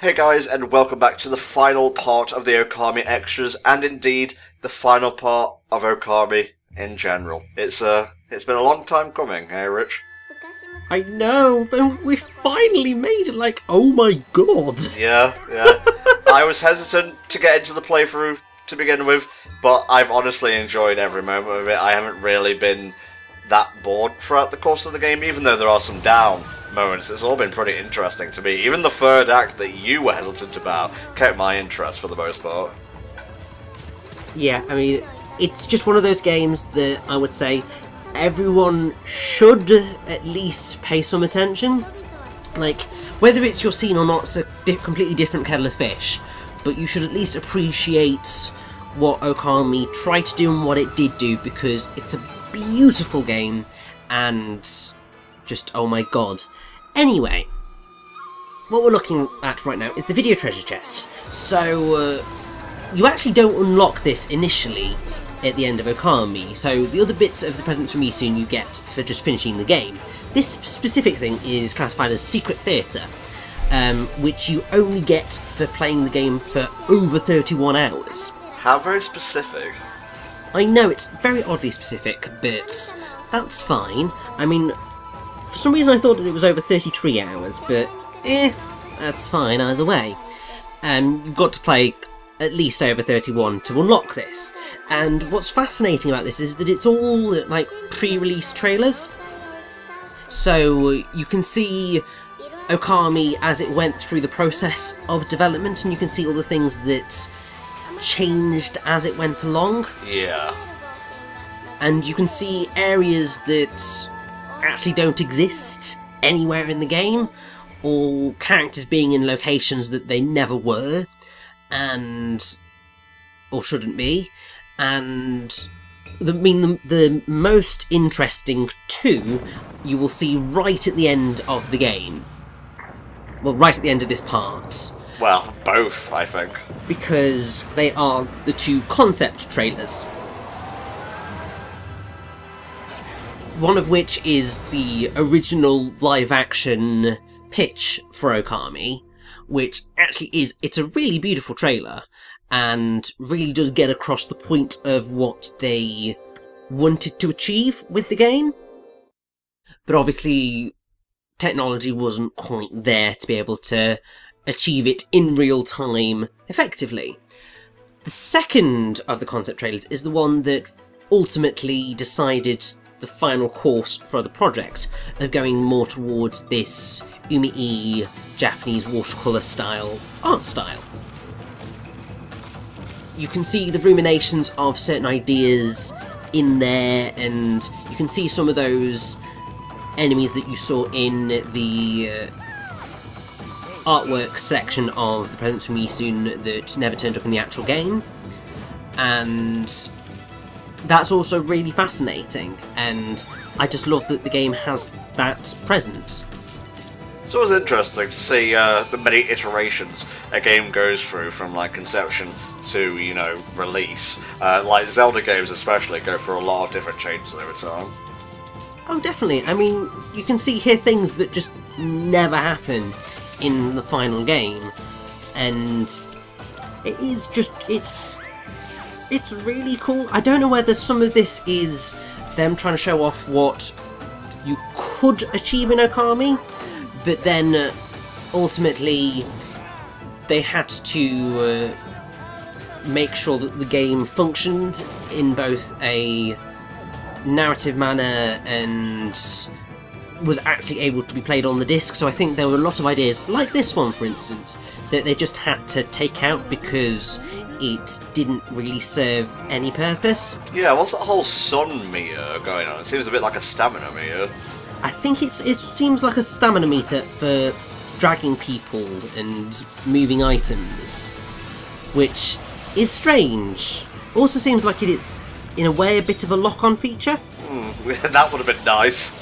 Hey guys, and welcome back to the final part of the Okami extras, and indeed the final part of Okami in general. It's been a long time coming, hey Rich? I know, but we finally made it. Like, oh my god! Yeah. I was hesitant to get into the playthrough to begin with, but I've honestly enjoyed every moment of it. I haven't really been that bored throughout the course of the game, even though there are some down moments. It's all been pretty interesting to me. Even the third act that you were hesitant about kept my interest for the most part. Yeah, I mean, it's just one of those games that I would say everyone should at least pay some attention. Like, whether it's your scene or not, it's a completely different kettle of fish, but you should at least appreciate what Okami tried to do and what it did do, because it's a beautiful game, and just, oh my god. Anyway, what we're looking at right now is the video treasure chest. So, you actually don't unlock this initially at the end of Okami, so the other bits of the presents from Isun you get for just finishing the game. This specific thing is classified as Secret Theatre, which you only get for playing the game for over 31 hours. How very specific. I know, it's very oddly specific, but that's fine. I mean, for some reason I thought that it was over 33 hours, but that's fine either way. You've got to play at least over 31 to unlock this. And what's fascinating about this is that it's all like pre-release trailers. So you can see Okami as it went through the process of development, and you can see all the things that changed as it went along. Yeah. And you can see areas that actually don't exist anywhere in the game, or characters being in locations that they never were, and or shouldn't be. And the most interesting two you will see right at the end of the game. Well, right at the end of this part. Well, both, I think. Because they are the two concept trailers. One of which is the original live-action pitch for Okami, which actually it's a really beautiful trailer, and really does get across the point of what they wanted to achieve with the game. But obviously, technology wasn't quite there to be able to achieve it in real time effectively. The second of the concept trailers is the one that ultimately decided the final course for the project, of going more towards this umi-e Japanese watercolour style art style. You can see the ruminations of certain ideas in there, and you can see some of those enemies that you saw in the artwork section of the presents from Isun that never turned up in the actual game. And that's also really fascinating, and I just love that the game has that present. It's always interesting to see the many iterations a game goes through from like conception to, you know, release. Like Zelda games especially go through a lot of different changes over time. Oh, definitely. I mean, you can see here things that just never happen in the final game, and it is just, it's really cool. I don't know whether some of this is them trying to show off what you could achieve in Okami, but then ultimately they had to make sure that the game functioned in both a narrative manner and was actually able to be played on the disc. So I think there were a lot of ideas, like this one for instance, that they just had to take out because it didn't really serve any purpose. Yeah, what's that whole sun meter going on? It seems a bit like a stamina meter. I think it seems like a stamina meter for dragging people and moving items, which is strange. Also seems like it's, in a way, a bit of a lock-on feature. That would have been nice.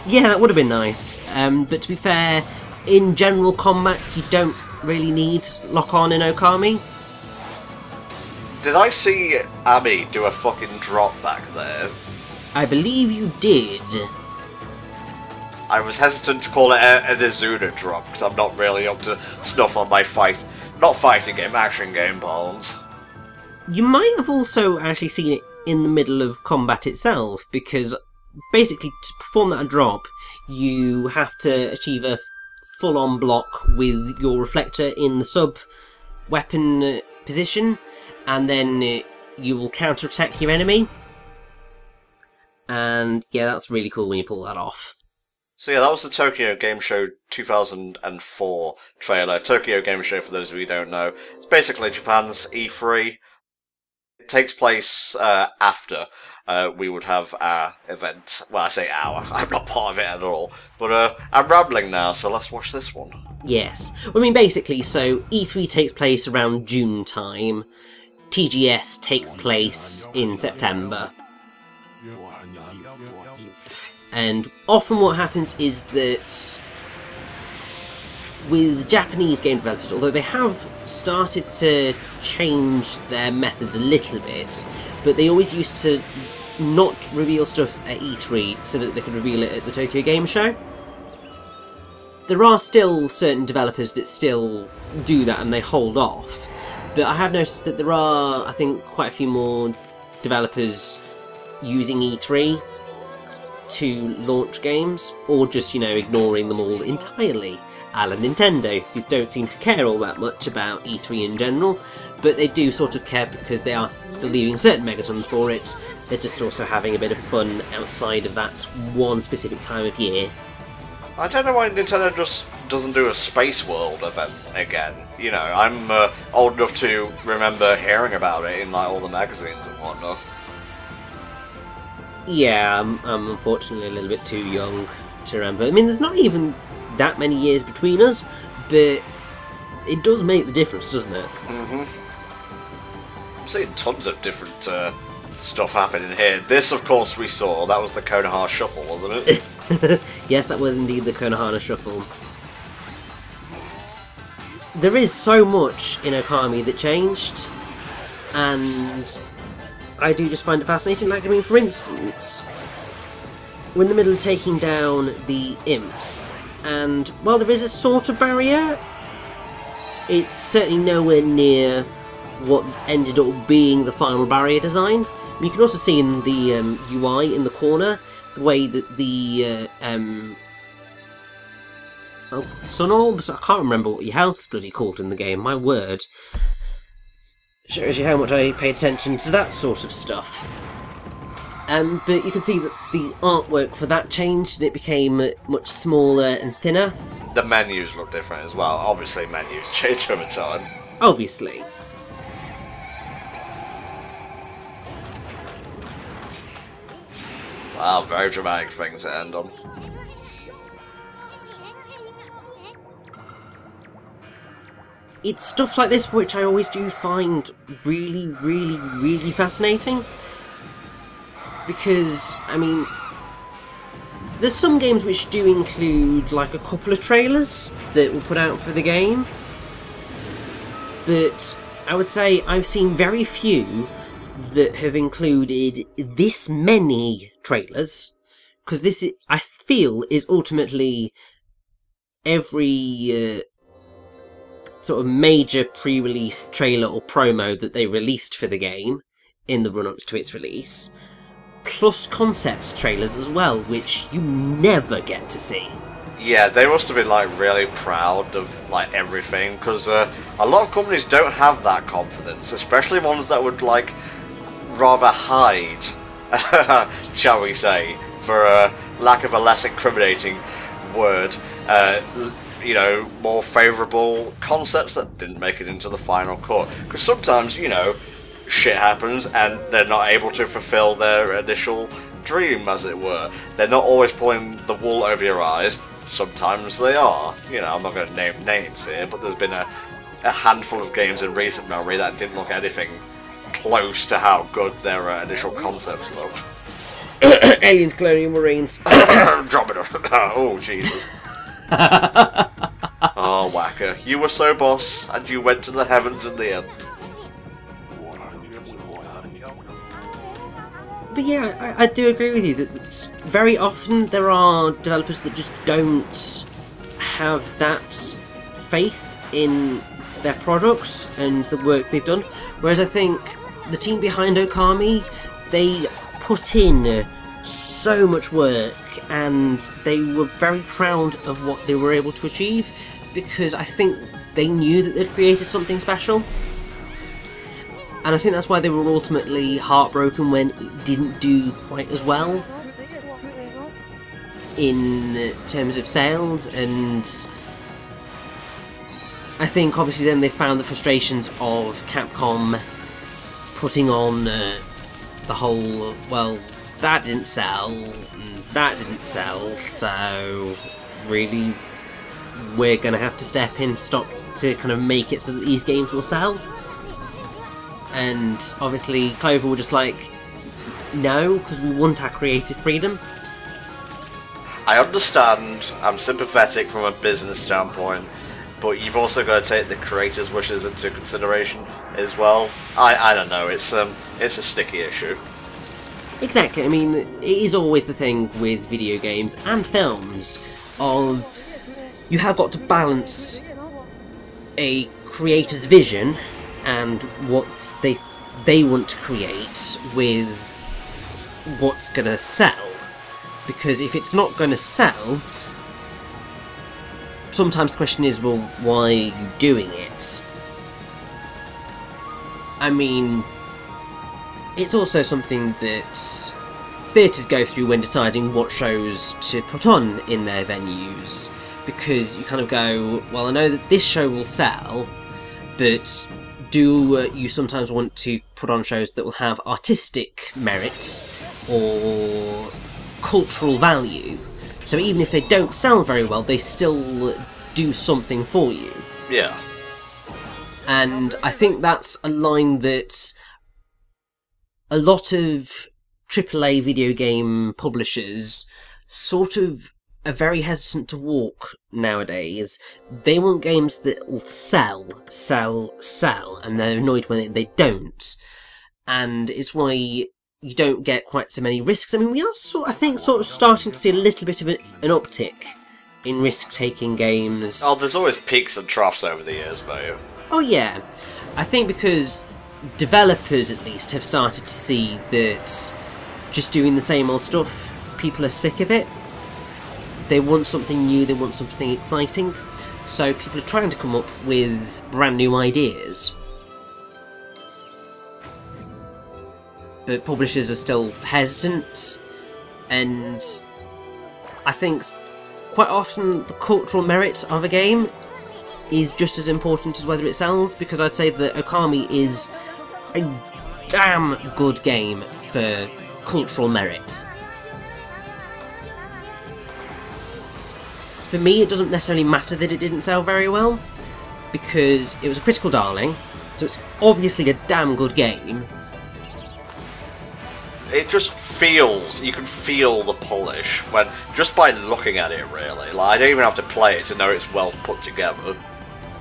Yeah, that would have been nice. But to be fair, in general combat, you don't really need lock-on in Okami. Did I see Ami do a fucking drop back there? I believe you did. I was hesitant to call it an Izuna drop, because I'm not really up to snuff on my not fighting game, action game parlance. You might have also actually seen it in the middle of combat itself, because basically to perform that drop, you have to achieve a full-on block with your reflector in the sub-weapon position, and then you will counter-attack your enemy. And yeah, that's really cool when you pull that off. So yeah, that was the Tokyo Game Show 2004 trailer. Tokyo Game Show, for those of you who don't know, it's basically Japan's E3. It takes place after we would have our event. Well, I say our, I'm not part of it at all. But I'm rambling now, so let's watch this one. Yes. I mean, basically, so E3 takes place around June time. TGS takes place in September. And often what happens is that with Japanese game developers, although they have started to change their methods a little bit, but they always used to not reveal stuff at E3 so that they could reveal it at the Tokyo Game Show. There are still certain developers that still do that and they hold off, but I have noticed that there are, I think, quite a few more developers using E3 to launch games, or just, you know, ignoring them all entirely, a la Nintendo, who don't seem to care all that much about E3 in general, but they do sort of care because they are still leaving certain megatons for it. They're just also having a bit of fun outside of that one specific time of year. I don't know why Nintendo just doesn't do a Space World event again. You know, I'm old enough to remember hearing about it in like all the magazines and whatnot. Yeah, I'm unfortunately a little bit too young to remember. I mean, there's not even that many years between us, but it does make the difference, doesn't it? Mm-hmm. I'm seeing tons of different stuff happening here. This, of course, we saw. That was the Konoha Shuffle, wasn't it? Yes, that was indeed the Konohana Shuffle. There is so much in Okami that changed, and I do just find it fascinating. Like, I mean, for instance, we're in the middle of taking down the imps, and while there is a sort of barrier, it's certainly nowhere near what ended up being the final barrier design. I mean, you can also see in the UI in the corner the way that the sun orbs, I can't remember what your health's bloody called in the game, my word. Shows you how much I paid attention to that sort of stuff. But you can see that the artwork for that changed and it became much smaller and thinner. The menus look different as well. Obviously menus change over time. Obviously. Wow, very dramatic thing to end on. It's stuff like this which I always do find really, really, really fascinating. Because, I mean, there's some games which do include like a couple of trailers that were put out for the game. But I would say I've seen very few that have included this many trailers. Because this, I feel, is ultimately every sort of major pre-release trailer or promo that they released for the game in the run-up to its release, plus concept trailers as well, which you never get to see. Yeah, they must have been like really proud of like everything, because a lot of companies don't have that confidence, especially ones that would like rather hide, shall we say, for lack of a less incriminating word, you know, more favourable concepts that didn't make it into the final cut. Because sometimes, you know, shit happens and they're not able to fulfill their initial dream, as it were. They're not always pulling the wool over your eyes. Sometimes they are. You know, I'm not going to name names here, but there's been a handful of games in recent memory that didn't look anything close to how good their initial concepts looked. Aliens, Colonial Marines. Andromeda. Oh, Jesus. Oh, Whacker. You were so boss, and you went to the heavens in the end. But yeah, I do agree with you that very often there are developers that just don't have that faith in their products and the work they've done. Whereas I think the team behind Okami, they put in so much work and they were very proud of what they were able to achieve, because I think they knew that they'd created something special. And I think that's why they were ultimately heartbroken when it didn't do quite as well in terms of sales. And I think obviously then they found the frustrations of Capcom putting on the whole, well, that didn't sell, and that didn't sell, so really we're going to have to step in to kind of make it so that these games will sell. And obviously Clover were just like, no, because we want our creative freedom. I understand, I'm sympathetic from a business standpoint, but you've also got to take the creators' wishes into consideration as well. I don't know, it's a sticky issue. Exactly, I mean, it is always the thing with video games and films of you have got to balance a creator's vision and what they want to create with what's going to sell. Because if it's not going to sell, sometimes the question is, well, why are you doing it? I mean, it's also something that theatres go through when deciding what shows to put on in their venues. Because you kind of go, well, I know that this show will sell, but do you sometimes want to put on shows that will have artistic merits or cultural value? So even if they don't sell very well, they still do something for you. Yeah. And I think that's a line that a lot of AAA video game publishers sort of are very hesitant to walk nowadays. They want games that will sell, and they're annoyed when they don't. And it's why you don't get quite so many risks. I mean, we are sort of starting to see a little bit of an uptick in risk-taking games. Oh, there's always peaks and troughs over the years, though. Oh yeah, I think because developers at least have started to see that just doing the same old stuff, people are sick of it. They want something new, they want something exciting, so people are trying to come up with brand new ideas. But publishers are still hesitant, and I think quite often the cultural merit of a game is just as important as whether it sells, because I'd say that Okami is a damn good game for cultural merit. For me, it doesn't necessarily matter that it didn't sell very well, because it was a critical darling, so it's obviously a damn good game. It just feels, you can feel the polish when, just by looking at it really. Like, I don't even have to play it to know it's well put together.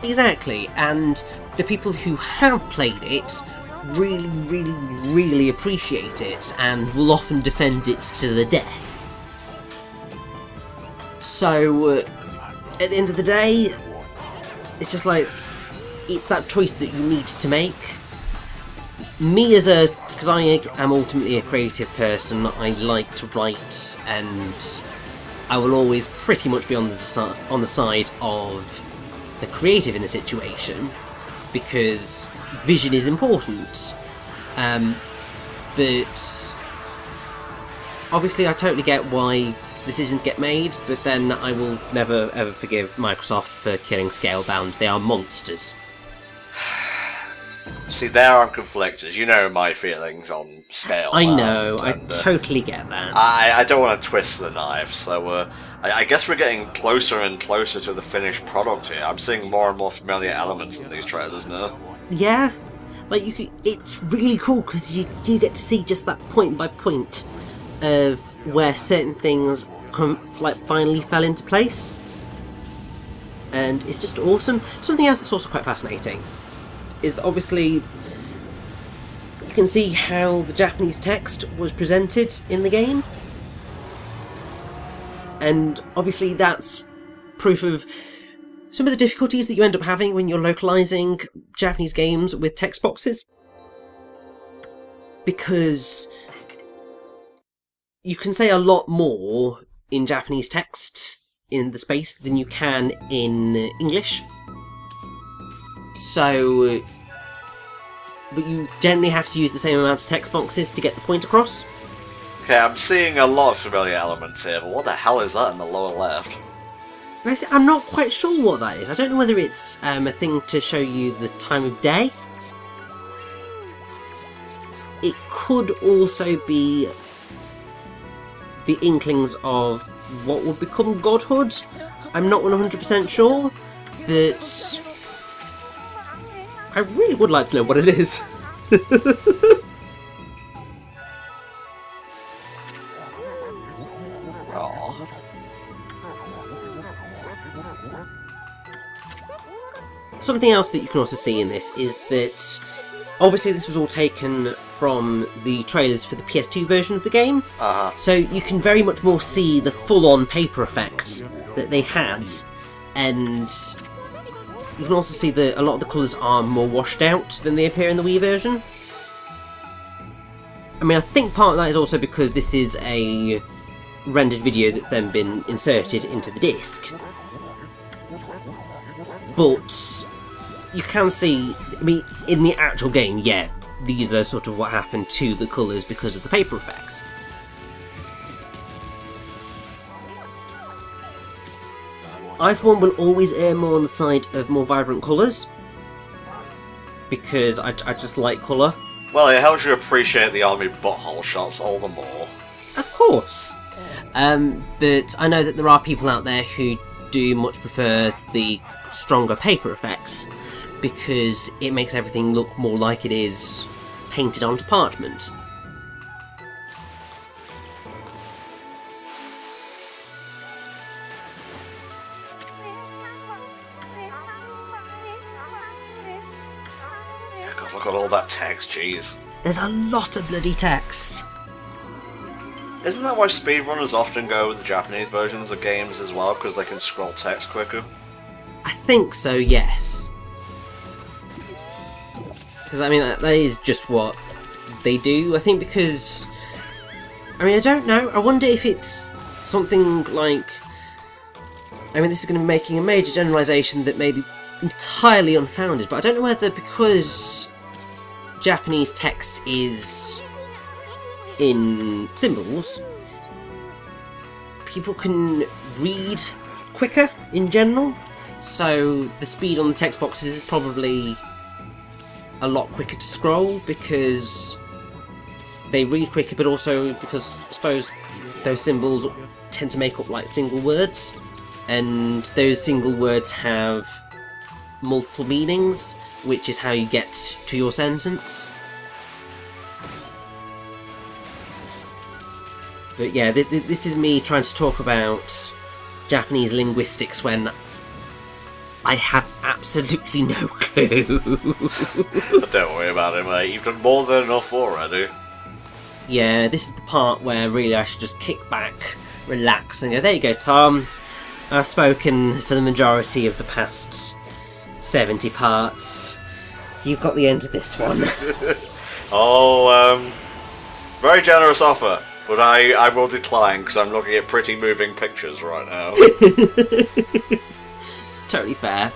Exactly, and the people who have played it really, really, really appreciate it and will often defend it to the death. So, at the end of the day, it's just like, it's that choice that you need to make. Me because I am ultimately a creative person, I like to write, and I will always pretty much be on the side of the creative in a situation, because vision is important. But obviously I totally get why decisions get made, but then I will never ever forgive Microsoft for killing Scalebound. They are monsters. See, there I'm conflicted. You know my feelings on Scalebound. I know, I totally get that. I don't want to twist the knife, so I guess we're getting closer and closer to the finished product here. I'm seeing more and more familiar elements in these trailers now. Yeah, like it's really cool because you do get to see just that point by point of where certain things finally fell into place, and it's just awesome. Something else that's also quite fascinating is that obviously you can see how the Japanese text was presented in the game. And obviously that's proof of some of the difficulties that you end up having when you're localizing Japanese games with text boxes. Because you can say a lot more in Japanese text in the space than you can in English. So, but you generally have to use the same amount of text boxes to get the point across. Okay, I'm seeing a lot of familiar elements here, but what the hell is that in the lower left? I'm not quite sure what that is. I don't know whether it's a thing to show you the time of day. It could also be the inklings of what would become godhood. I'm not 100% sure, but I really would like to know what it is. Something else that you can also see in this is that obviously this was all taken from the trailers for the PS2 version of the game, so you can very much more see the full-on paper effects that they had, and you can also see that a lot of the colours are more washed out than they appear in the Wii version. I mean, I think part of that is also because this is a rendered video that's then been inserted into the disc. But you can see, I mean, in the actual game, yeah, these are sort of what happened to the colours because of the paper effects. I, for one, will always err more on the side of more vibrant colours, because I just like colour. Well, it helps you appreciate the army butthole shots all the more. Of course! But I know that there are people out there who do much prefer the stronger paper effects, because it makes everything look more like it is painted onto parchment. God, look at all that text, jeez. There's a lot of bloody text. Isn't that why speedrunners often go with the Japanese versions of games as well, because they can scroll text quicker? I think so, yes. Because, I mean, that is just what they do. I think because... I mean, I don't know. I wonder if it's something like... I mean, this is going to be making a major generalisation that may be entirely unfounded, but I don't know whether because Japanese text is in symbols, people can read quicker in general, so the speed on the text boxes is probably a lot quicker to scroll because they read quicker, but also because I suppose those symbols tend to make up like single words, and those single words have multiple meanings, which is how you get to your sentence. But yeah, this is me trying to talk about Japanese linguistics when I have absolutely no clue. Don't worry about it, mate. You've done more than enough already. Yeah, this is the part where really I should just kick back, relax, and go, there you go, Tom. I've spoken for the majority of the past 70 parts. You've got the end of this one. Oh, very generous offer, but I will decline because I'm looking at pretty moving pictures right now. It's totally fair.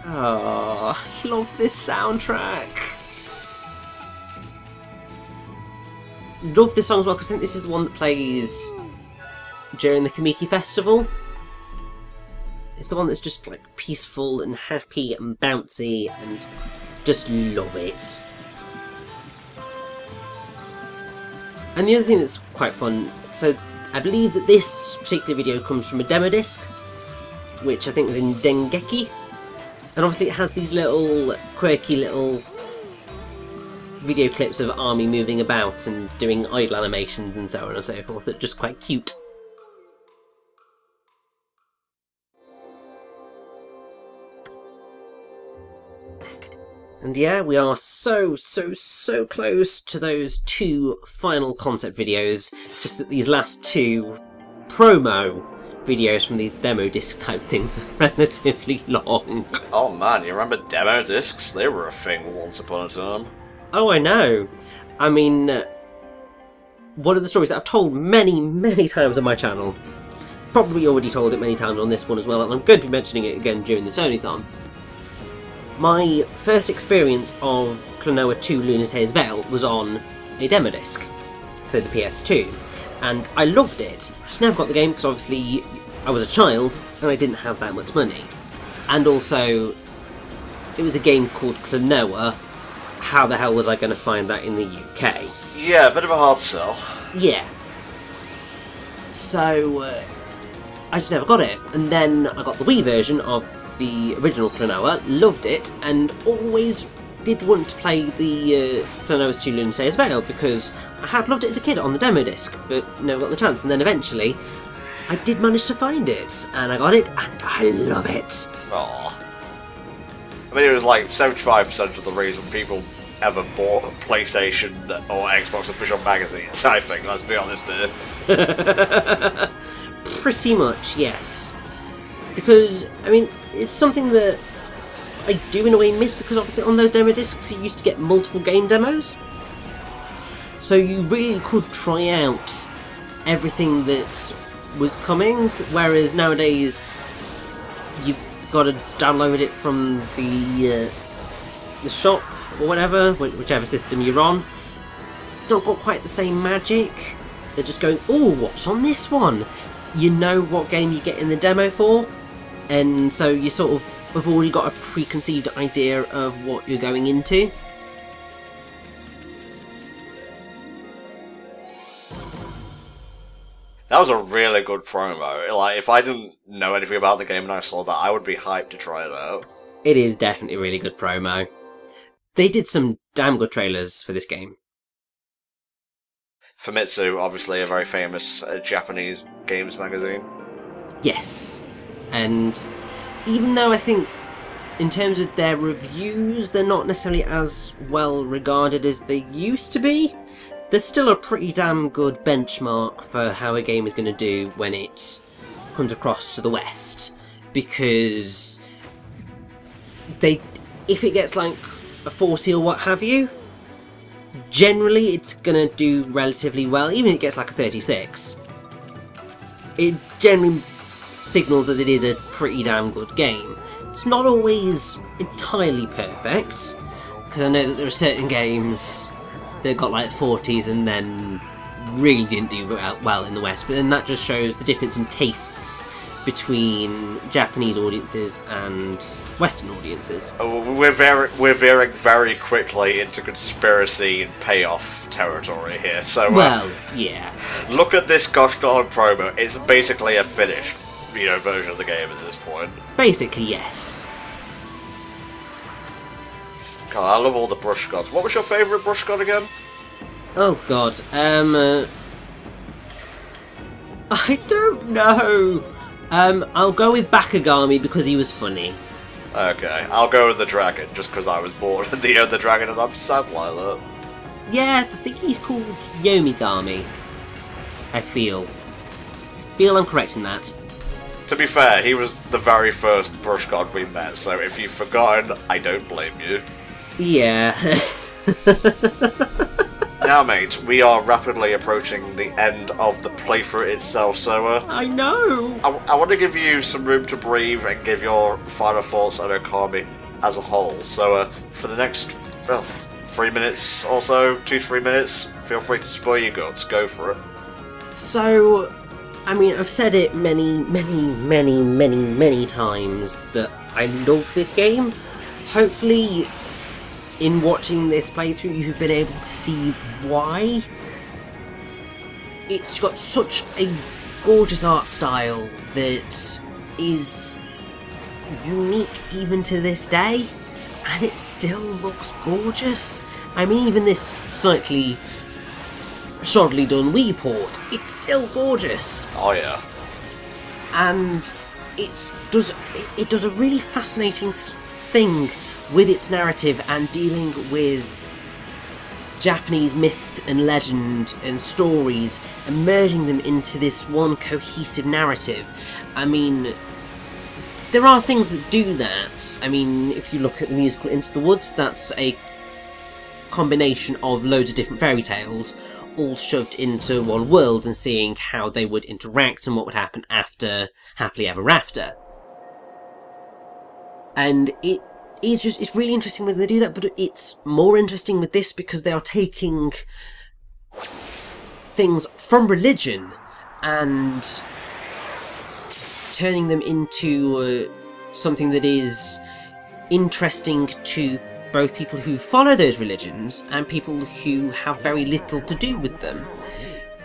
Oh, I love this soundtrack. Love this song as well because I think this is the one that plays during the Kamiki Festival. It's the one that's just like peaceful and happy and bouncy and just love it. And the other thing that's quite fun, so I believe that this particular video comes from a demo disc, which I think was in Dengeki, and obviously it has these little quirky little video clips of Army moving about and doing idle animations and so on and so forth that are just quite cute. And yeah, we are so close to those 2 final concept videos. It's just that these last 2 promo videos from these demo disc type things are relatively long. Oh man, you remember demo discs? They were a thing once upon a time. Oh, I know. I mean, one of the stories that I've told many times on my channel. Probably already told it many times on this one as well, and I'm going to be mentioning it again during the Sony-thon. My first experience of Klonoa 2 Lunate's Veil was on a demo disc for the PS2, and I loved it. Just never got the game because obviously I was a child and I didn't have that much money. And also, it was a game called Klonoa. How the hell was I going to find that in the UK? Yeah, a bit of a hard sell. Yeah. So, I just never got it. And then I got the Wii version of the original Klonoa, loved it, and always did want to play the Klonoa's 2 Lunate's Veil because I had loved it as a kid on the demo disc, but never got the chance. And then eventually, I did manage to find it, and I got it, and I love it. Aww. I mean, it was like 75% of the reason people ever bought a PlayStation or Xbox official magazines, I think, let's be honest here. Pretty much, yes. Because, I mean, it's something that I do in a way miss, because obviously on those demo discs you used to get multiple game demos. So you really could try out everything that was coming, whereas nowadays you've got to download it from the shop or whatever, whichever system you're on. It's not got quite the same magic. They're just going, oh, what's on this one? You know what game you get in the demo for, and so you sort of have already got a preconceived idea of what you're going into. That was a really good promo. Like, if I didn't know anything about the game and I saw that, I would be hyped to try it out. It is definitely a really good promo. They did some damn good trailers for this game. Famitsu, obviously a very famous Japanese games magazine. Yes. And even though I think in terms of their reviews they're not necessarily as well regarded as they used to be, there's still a pretty damn good benchmark for how a game is going to do when it comes across to the West. Because if it gets like a 40 or what have you, generally it's going to do relatively well. Even if it gets like a 36, it generally signals that it is a pretty damn good game. It's not always entirely perfect, because I know that there are certain games that got like 40s and then really didn't do well in the West, but then that just shows the difference in tastes between Japanese audiences and Western audiences. Oh, we're veering very quickly into conspiracy and payoff territory here. So, well, yeah. Look at this gosh darn promo. It's basically a finished, version of the game at this point. Basically, yes. God, I love all the brush gods. What was your favourite brush god again? Oh god, I don't know. I'll go with Bakugami because he was funny. Okay, I'll go with the dragon, just because I was born in the year of the dragon and I'm sad like that. Yeah, I think he's called Yomigami. I feel I'm correct in that. To be fair, he was the very first brush god we met, so if you've forgotten, I don't blame you. Yeah. Now, mate, we are rapidly approaching the end of the playthrough itself, so I know! I want to give you some room to breathe and give your final thoughts on Okami as a whole. So, for the next 3 minutes or so, 2-3 minutes, feel free to spoil your guts. Go for it. So, I mean, I've said it many times that I love this game. Hopefully, in watching this playthrough, you've been able to see why. It's got such a gorgeous art style that is unique even to this day, and it still looks gorgeous. I mean, even this slightly shoddily done Wii port, it's still gorgeous. Oh yeah. And it does a really fascinating thing with its narrative and dealing with Japanese myth and legend and stories and merging them into this one cohesive narrative. I mean, there are things that do that. I mean, if you look at the musical Into the Woods, that's a combination of loads of different fairy tales all shoved into one world and seeing how they would interact and what would happen after Happily Ever After. And it's really interesting when they do that, but it's more interesting with this because they are taking things from religion and turning them into something that is interesting to both people who follow those religions and people who have very little to do with them.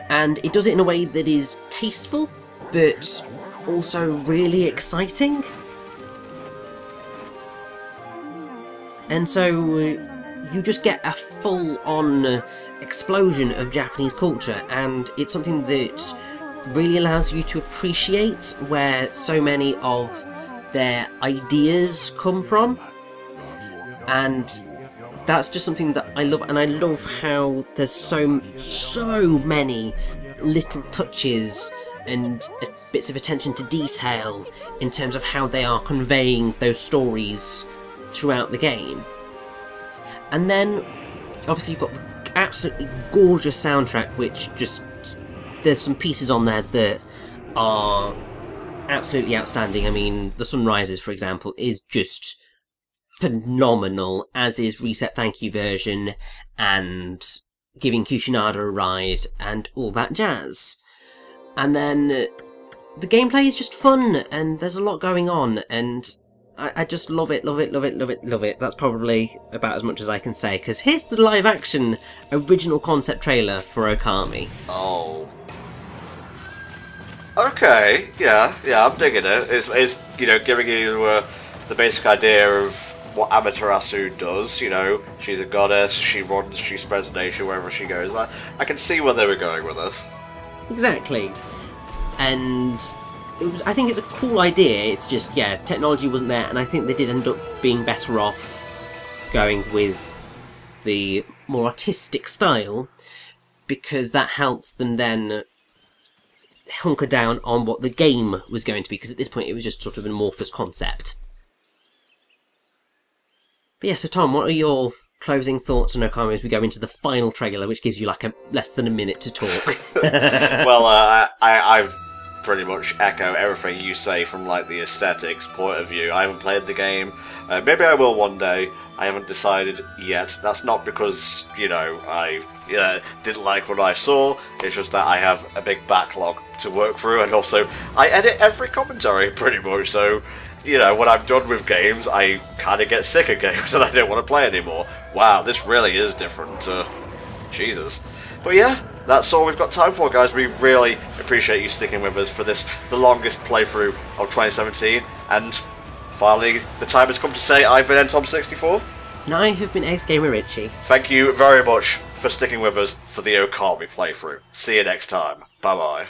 And it does it in a way that is tasteful, but also really exciting. And so you just get a full-on explosion of Japanese culture, and it's something that really allows you to appreciate where so many of their ideas come from. And that's just something that I love, and I love how there's so many little touches and bits of attention to detail in terms of how they are conveying those stories throughout the game. And then obviously you've got the absolutely gorgeous soundtrack, which just, there's some pieces on there that are absolutely outstanding. I mean, The Sun Rises, for example, is just phenomenal, as is Reset Thank You version and Giving Kushinada a Ride and all that jazz. And then the gameplay is just fun, and there's a lot going on, and I just love it, love it, love it, love it, love it. That's probably about as much as I can say, because here's the live-action original concept trailer for Okami. Oh. Okay, yeah, I'm digging it. It's you know, giving you the basic idea of what Amaterasu does. You know, she's a goddess, she runs, she spreads nature wherever she goes. I can see where they were going with this. Exactly. And I think it's a cool idea, it's just, yeah, technology wasn't there, and I think they did end up being better off going with the more artistic style, because that helps them then hunker down on what the game was going to be, because at this point it was just sort of an amorphous concept. But yeah, so Tom, what are your closing thoughts on Okami as we go into the final trailer, which gives you like less than a minute to talk? Well, I've pretty much echo everything you say from like the aesthetics point of view. I haven't played the game. Maybe I will one day. I haven't decided yet. That's not because, you know, I didn't like what I saw. It's just that I have a big backlog to work through, and also I edit every commentary pretty much, so you know, when I'm done with games, I kind of get sick of games and I don't want to play anymore. Wow, this really is different. Jesus. But yeah, that's all we've got time for, guys. We really appreciate you sticking with us for this, the longest playthrough of 2017. And finally, the time has come to say I've been Tom64. And I have been Ex-Gamer Richy. Thank you very much for sticking with us for the Okami playthrough. See you next time. Bye-bye.